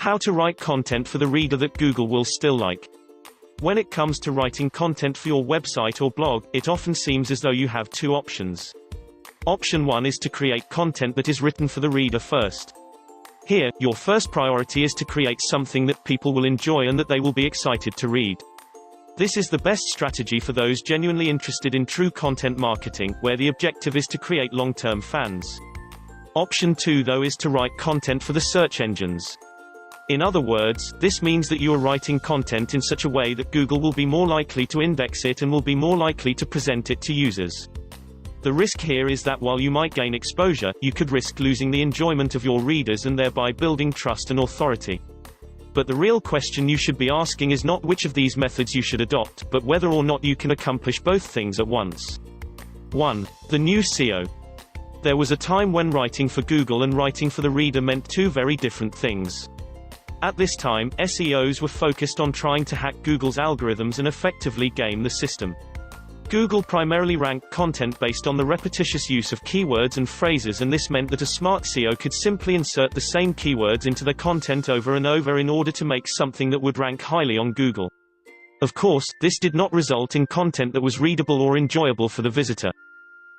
How to write content for the reader that Google will still like. When it comes to writing content for your website or blog, it often seems as though you have two options. Option 1 is to create content that is written for the reader first. Here, your first priority is to create something that people will enjoy and that they will be excited to read. This is the best strategy for those genuinely interested in true content marketing, where the objective is to create long-term fans. Option 2, though, is to write content for the search engines. In other words, this means that you are writing content in such a way that Google will be more likely to index it and will be more likely to present it to users. The risk here is that while you might gain exposure, you could risk losing the enjoyment of your readers and thereby building trust and authority. But the real question you should be asking is not which of these methods you should adopt, but whether or not you can accomplish both things at once. 1. The new SEO. There was a time when writing for Google and writing for the reader meant two very different things. At this time, SEOs were focused on trying to hack Google's algorithms and effectively game the system. Google primarily ranked content based on the repetitious use of keywords and phrases, and this meant that a smart SEO could simply insert the same keywords into their content over and over in order to make something that would rank highly on Google. Of course, this did not result in content that was readable or enjoyable for the visitor.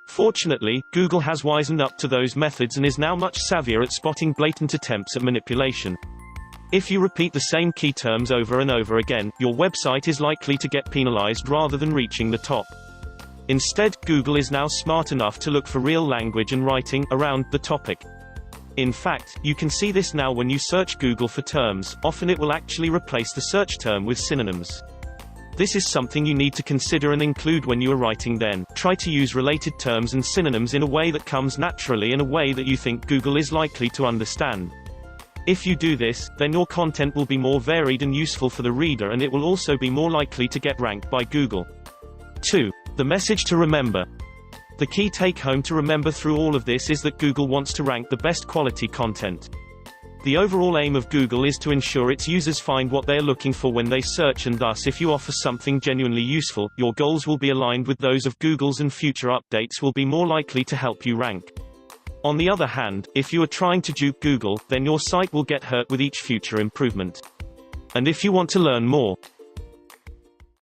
Fortunately, Google has wisened up to those methods and is now much savvier at spotting blatant attempts at manipulation. If you repeat the same key terms over and over again, your website is likely to get penalized rather than reaching the top. Instead, Google is now smart enough to look for real language and writing around the topic. In fact, you can see this now when you search Google for terms. Often it will actually replace the search term with synonyms. This is something you need to consider and include when you are writing. Then, try to use related terms and synonyms in a way that comes naturally and a way that you think Google is likely to understand. If you do this, then your content will be more varied and useful for the reader, and it will also be more likely to get ranked by Google. 2. The message to remember. The key take-home to remember through all of this is that Google wants to rank the best quality content. The overall aim of Google is to ensure its users find what they are looking for when they search, and thus if you offer something genuinely useful, your goals will be aligned with those of Google's and future updates will be more likely to help you rank. On the other hand, if you are trying to dupe Google, then your site will get hurt with each future improvement. And if you want to learn more,